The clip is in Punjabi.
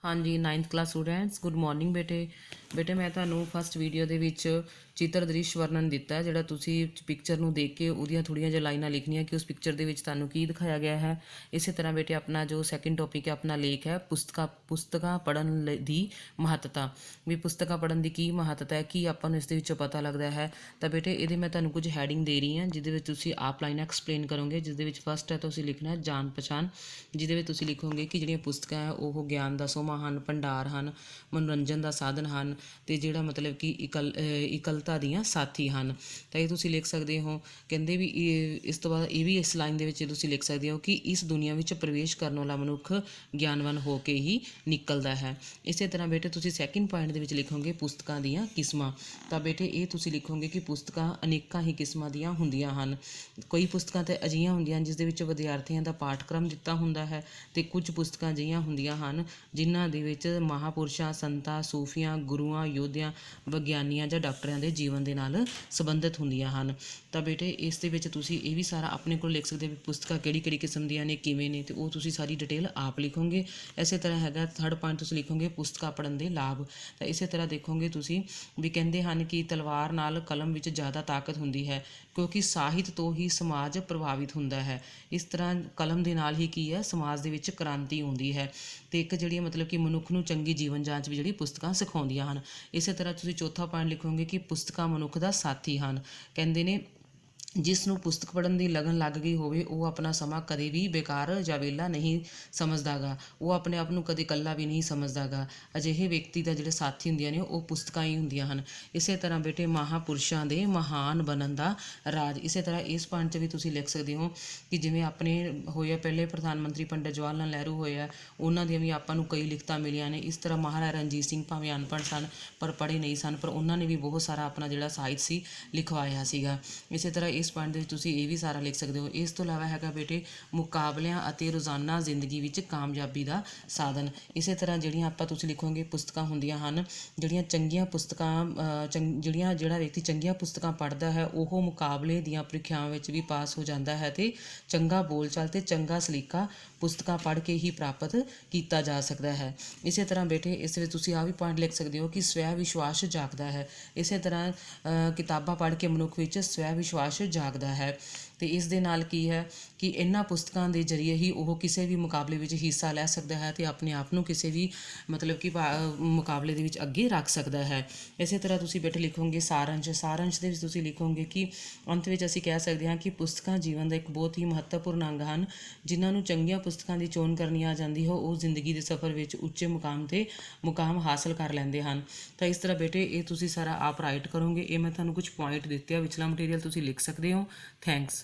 हाँ जी 9th class students good morning बेटे मैं ਤੁਹਾਨੂੰ ਫਸਟ ਵੀਡੀਓ ਦੇ ਵਿੱਚ ਚਿੱਤਰ ਦ੍ਰਿਸ਼ ਵਰਣਨ ਦਿੱਤਾ ਜਿਹੜਾ ਤੁਸੀਂ ਪਿਕਚਰ ਨੂੰ ਦੇਖ ਕੇ ਉਹਦੀਆਂ ਥੋੜੀਆਂ ਜਿਹੀਆਂ ਲਾਈਨਾਂ ਲਿਖਣੀਆਂ ਕਿ ਉਸ ਪਿਕਚਰ ਦੇ ਵਿੱਚ ਤੁਹਾਨੂੰ ਕੀ ਦਿਖਾਇਆ ਗਿਆ ਹੈ। ਇਸੇ ਤਰ੍ਹਾਂ ਬੇਟੇ ਆਪਣਾ ਜੋ ਸੈਕਿੰਡ ਟੌਪਿਕ ਹੈ ਆਪਣਾ ਲੇਖ ਹੈ ਪੁਸਤਕਾਂ ਪੜ੍ਹਨ ਦੀ ਮਹੱਤਤਾ ਵੀ ਪੁਸਤਕਾਂ ਪੜ੍ਹਨ ਦੀ ਕੀ ਮਹੱਤਤਾ ਹੈ ਕੀ ਆਪਾਂ ਨੂੰ ਇਸ ਦੇ ਵਿੱਚੋਂ ਪਤਾ ਲੱਗਦਾ ਹੈ। ਤਾਂ ਬੇਟੇ ਇਹਦੇ ਮੈਂ ਤੁਹਾਨੂੰ ਕੁਝ ਹੈਡਿੰਗ ਦੇ ਰਹੀ ਹਾਂ ਜਿਹਦੇ ਵਿੱਚ ਤੁਸੀਂ ਆਪ ਲਾਈਨਾਂ ਐਕਸਪਲੇਨ ਕਰੋਗੇ। ਜਿਸ ਦੇ ਵਿੱਚ ਫਸਟ ਹੈ ਤੁਸੀਂ ਲਿਖਣਾ ਹੈ ਜਾਣ ਪਛਾਣ, ਜਿਹਦੇ ਵਿੱਚ ਤੁਸੀਂ ਲਿਖੋਗੇ ਕਿ ਜਿਹੜੀਆਂ ਪੁਸਤਕਾਂ ਹੈ ਉਹ ਗਿਆਨ ਦਾ ਸੋਮਾ ਹਨ, ਭੰਡਾਰ ਹਨ, ਮਨੋਰੰਜਨ ਦਾ ਸਾਧਨ ਹਨ ਅਤੇ ਜਿਹੜਾ ਮਤਲਬ ਕਿ ਇਕੱਲਤਾ ਦੀਆਂ ਸਾਥੀ ਹਨ। ਤਾਂ ਇਹ ਤੁਸੀਂ ਲਿਖ ਸਕਦੇ ਹੋ। ਕਹਿੰਦੇ ਵੀ ਇਸ ਤੋਂ ਬਾਅਦ ਇਹ ਵੀ ਇਸ ਲਾਈਨ ਦੇ ਵਿੱਚ ਤੁਸੀਂ ਲਿਖ ਸਕਦੇ ਹੋ ਕਿ ਇਸ ਦੁਨੀਆ ਵਿੱਚ ਪ੍ਰਵੇਸ਼ ਕਰਨ ਵਾਲਾ ਮਨੁੱਖ ਗਿਆਨਵਾਨ ਹੋ ਕੇ ਹੀ ਨਿਕਲਦਾ ਹੈ। ਇਸੇ ਤਰ੍ਹਾਂ ਬੇਟੇ ਤੁਸੀਂ ਸੈਕਿੰਡ ਪੁਆਇੰਟ ਦੇ ਵਿੱਚ ਲਿਖੋਗੇ ਪੁਸਤਕਾਂ ਦੀਆਂ ਕਿਸਮਾਂ। ਤਾਂ ਬੇਟੇ ਇਹ ਤੁਸੀਂ ਲਿਖੋਗੇ ਕਿ ਪੁਸਤਕਾਂ ਅਨੇਕਾਂ ਹੀ ਕਿਸਮਾਂ ਦੀਆਂ ਹੁੰਦੀਆਂ ਹਨ। ਕਈ ਪੁਸਤਕਾਂ ਤਾਂ ਅਜਿਹੀਆਂ ਹੁੰਦੀਆਂ ਹਨ ਜਿਸ ਦੇ ਵਿੱਚ ਵਿਦਿਆਰਥੀਆਂ ਦਾ ਪਾਠਕ੍ਰਮ ਦਿੱਤਾ ਹੁੰਦਾ ਹੈ ਅਤੇ ਕੁਝ ਪੁਸਤਕਾਂ ਅਜਿਹੀਆਂ ਹੁੰਦੀਆਂ ਹਨ ਜਿਨ੍ਹਾਂ ਦੇ ਵਿੱਚ ਮਹਾਂਪੁਰਸ਼ਾਂ, ਸੰਤਾਂ, ਸੂਫੀਆਂ, ਗੁਰੂਆਂ, ਯੋਧਿਆਂ, ਵਿਗਿਆਨੀਆਂ ਜਾਂ ਡਾਕਟਰਾਂ ਦੇ ਜੀਵਨ ਦੇ ਨਾਲ ਸੰਬੰਧਿਤ ਹੁੰਦੀਆਂ ਹਨ। ਤਾਂ ਬੇਟੇ ਇਸ ਦੇ ਵਿੱਚ ਤੁਸੀਂ ਇਹ ਵੀ ਸਾਰਾ ਆਪਣੇ ਕੋਲ ਲਿਖ ਸਕਦੇ ਹੋ ਵੀ ਪੁਸਤਕਾਂ ਕਿਹੜੀ ਕਿਹੜੀ ਕਿਸਮ ਦੀਆਂ ਨੇ, ਕਿਵੇਂ ਨੇ, ਅਤੇ ਉਹ ਤੁਸੀਂ ਸਾਰੀ ਡਿਟੇਲ ਆਪ ਲਿਖੋਗੇ। ਇਸੇ ਤਰ੍ਹਾਂ ਹੈਗਾ ਥਰਡ ਪੁਆਇੰਟ ਤੁਸੀਂ ਲਿਖੋਗੇ ਪੁਸਤਕਾਂ ਪੜ੍ਹਨ ਦੇ ਲਾਭ। ਤਾਂ ਇਸੇ ਤਰ੍ਹਾਂ ਦੇਖੋਗੇ ਤੁਸੀਂ ਵੀ ਕਹਿੰਦੇ ਹਨ ਕਿ ਤਲਵਾਰ ਨਾਲ ਕਲਮ ਵਿੱਚ ਜ਼ਿਆਦਾ ਤਾਕਤ ਹੁੰਦੀ ਹੈ ਕਿਉਂਕਿ ਸਾਹਿਤ ਤੋਂ ਹੀ ਸਮਾਜ ਪ੍ਰਭਾਵਿਤ ਹੁੰਦਾ ਹੈ। ਇਸ ਤਰ੍ਹਾਂ ਕਲਮ ਦੇ ਨਾਲ ਹੀ ਕੀ ਹੈ ਸਮਾਜ ਦੇ ਵਿੱਚ ਕ੍ਰਾਂਤੀ ਆਉਂਦੀ ਹੈ ਅਤੇ ਇੱਕ ਜਿਹੜੀ ਮਤਲਬ ਕਿ ਮਨੁੱਖ ਨੂੰ ਚੰਗੀ ਜੀਵਨ ਜਾਂਚ ਵੀ ਜਿਹੜੀ ਪੁਸਤਕਾਂ ਸਿਖਾਉਂਦੀਆਂ ਹਨ। ਇਸੇ ਤਰ੍ਹਾਂ ਤੁਸੀਂ ਚੌਥਾ ਪੁਆਇੰਟ ਲਿਖੋਗੇ ਕਿ ਪੁਸਤਕਾਂ ਮਨੁੱਖ ਦਾ ਸਾਥੀ ਹਨ। ਕਹਿੰਦੇ ਨੇ ਜਿਸ ਨੂੰ ਪੁਸਤਕ ਪੜ੍ਹਨ ਦੀ ਲਗਨ ਲੱਗ ਗਈ ਹੋਵੇ ਉਹ ਆਪਣਾ ਸਮਾਂ ਕਦੇ ਵੀ ਬੇਕਾਰ ਜਾਂ ਵਿਹਲਾ ਨਹੀਂ ਸਮਝਦਾ ਗਾ, ਉਹ ਆਪਣੇ ਆਪ ਨੂੰ ਕਦੇ ਇਕੱਲਾ ਵੀ ਨਹੀਂ ਸਮਝਦਾ ਗਾ। ਅਜਿਹੇ ਵਿਅਕਤੀ ਦਾ ਜਿਹੜੇ ਸਾਥੀ ਹੁੰਦੀਆਂ ਨੇ ਉਹ ਪੁਸਤਕਾਂ ਹੀ ਹੁੰਦੀਆਂ ਹਨ। ਇਸੇ ਤਰ੍ਹਾਂ ਬੇਟੇ ਮਹਾਂਪੁਰਸ਼ਾਂ ਦੇ ਮਹਾਨ ਬਣਨ ਦਾ ਰਾਜ। ਇਸੇ ਤਰ੍ਹਾਂ ਇਸ ਪੁਆਇੰਟ 'ਚ ਵੀ ਤੁਸੀਂ ਲਿਖ ਸਕਦੇ ਹੋ ਕਿ ਜਿਵੇਂ ਆਪਣੇ ਹੋਏ ਆ ਪਹਿਲੇ ਪ੍ਰਧਾਨ ਮੰਤਰੀ ਪੰਡਿਤ ਜਵਾਹਰ ਲਾਲ ਨਹਿਰੂ ਹੋਏ ਆ, ਉਹਨਾਂ ਦੀਆਂ ਵੀ ਆਪਾਂ ਨੂੰ ਕਈ ਲਿਖਤਾਂ ਮਿਲੀਆਂ ਨੇ। ਇਸ ਤਰ੍ਹਾਂ ਮਹਾਰਾਜਾ ਰਣਜੀਤ ਸਿੰਘ ਭਾਵੇਂ ਅਨਪੜ੍ਹ ਸਨ ਪਰ ਪੜ੍ਹੇ ਨਹੀਂ ਸਨ, ਪਰ ਉਹਨਾਂ ਨੇ ਵੀ ਬਹੁਤ ਸਾਰਾ ਆਪਣਾ ਜਿਹੜਾ ਸਾਹਿਤ ਸੀ ਲਿਖਵਾਇਆ ਸੀਗਾ। ਇਸੇ ਤਰ੍ਹਾਂ ਇਸ ਪੁਆਇੰਟ ਦੇ ਵਿੱਚ ਤੁਸੀਂ ਇਹ ਵੀ ਸਾਰਾ ਲਿਖ ਸਕਦੇ ਹੋ। ਇਸ ਤੋਂ ਇਲਾਵਾ ਹੈਗਾ ਬੇਟੇ ਮੁਕਾਬਲਿਆਂ ਅਤੇ ਰੋਜ਼ਾਨਾ ਜ਼ਿੰਦਗੀ ਵਿੱਚ ਕਾਮਯਾਬੀ ਦਾ ਸਾਧਨ। ਇਸੇ ਤਰ੍ਹਾਂ ਜਿਹੜੀਆਂ ਆਪਾਂ ਤੁਸੀਂ ਲਿਖੋਗੇ ਪੁਸਤਕਾਂ ਹੁੰਦੀਆਂ ਹਨ ਜਿਹੜੀਆਂ ਚੰਗੀਆਂ ਪੁਸਤਕਾਂ ਜਿਹੜਾ ਵਿਅਕਤੀ ਚੰਗੀਆਂ ਪੁਸਤਕਾਂ ਪੜ੍ਹਦਾ ਹੈ ਉਹ ਮੁਕਾਬਲੇ ਦੀਆਂ ਪ੍ਰੀਖਿਆਵਾਂ ਵਿੱਚ ਵੀ ਪਾਸ ਹੋ ਜਾਂਦਾ ਹੈ ਅਤੇ ਚੰਗਾ ਬੋਲਚਾਲ ਅਤੇ ਚੰਗਾ ਸਲੀਕਾ ਪੁਸਤਕਾਂ ਪੜ੍ਹ ਕੇ ਹੀ ਪ੍ਰਾਪਤ ਕੀਤਾ ਜਾ ਸਕਦਾ ਹੈ। ਇਸੇ ਤਰ੍ਹਾਂ ਬੇਟੇ ਇਸ ਵਿੱਚ ਤੁਸੀਂ ਆਹ ਵੀ ਪੁਆਇੰਟ ਲਿਖ ਸਕਦੇ ਹੋ ਕਿ ਸਵੈ ਵਿਸ਼ਵਾਸ ਜਾਗਦਾ ਹੈ। ਇਸੇ ਤਰ੍ਹਾਂ ਕਿਤਾਬਾਂ ਪੜ੍ਹ ਕੇ ਮਨੁੱਖ ਵਿੱਚ ਸਵੈ ਵਿਸ਼ਵਾਸ ਜਾਗਦਾ ਹੈ ਅਤੇ ਇਸ ਦੇ ਨਾਲ ਕੀ ਹੈ ਕਿ ਇਹਨਾਂ ਪੁਸਤਕਾਂ ਦੇ ਜ਼ਰੀਏ ਹੀ ਉਹ ਕਿਸੇ ਵੀ ਮੁਕਾਬਲੇ ਵਿੱਚ ਹਿੱਸਾ ਲੈ ਸਕਦਾ ਹੈ ਅਤੇ ਆਪਣੇ ਆਪ ਨੂੰ ਕਿਸੇ ਵੀ ਮਤਲਬ ਕਿ ਮੁਕਾਬਲੇ ਦੇ ਵਿੱਚ ਅੱਗੇ ਰੱਖ ਸਕਦਾ ਹੈ। ਇਸੇ ਤਰ੍ਹਾਂ ਤੁਸੀਂ ਬੇਟੇ ਲਿਖੋਗੇ ਸਾਰੰਸ਼ ਦੇ ਵਿੱਚ ਤੁਸੀਂ ਲਿਖੋਗੇ ਕਿ ਅੰਤ ਵਿੱਚ ਅਸੀਂ ਕਹਿ ਸਕਦੇ ਹਾਂ ਕਿ ਪੁਸਤਕਾਂ ਜੀਵਨ ਦਾ ਇੱਕ ਬਹੁਤ ਹੀ ਮਹੱਤਵਪੂਰਨ ਅੰਗ ਹਨ। ਜਿਨ੍ਹਾਂ ਨੂੰ ਚੰਗੀਆਂ ਪੁਸਤਕਾਂ ਦੀ ਚੋਣ ਕਰਨੀ ਆ ਜਾਂਦੀ ਹੈ ਉਹ ਜ਼ਿੰਦਗੀ ਦੇ ਸਫ਼ਰ ਵਿੱਚ ਉੱਚੇ ਮੁਕਾਮ ਹਾਸਲ ਕਰ ਲੈਂਦੇ ਹਨ। ਤਾਂ ਇਸ ਤਰ੍ਹਾਂ ਬੇਟੇ ਇਹ ਤੁਸੀਂ ਸਾਰਾ ਆਪ ਰਾਈਟ ਕਰੋਗੇ। ਇਹ ਮੈਂ ਤੁਹਾਨੂੰ ਕੁਝ ਪੁਆਇੰਟ ਦਿੱਤੇ ਆ, ਵਿਚਲਾ ਮਟੀਰੀਅਲ ਤੁਸੀਂ ਲਿਖ ਸਕਦੇ ਹੋ। ਥੈਂਕਸ।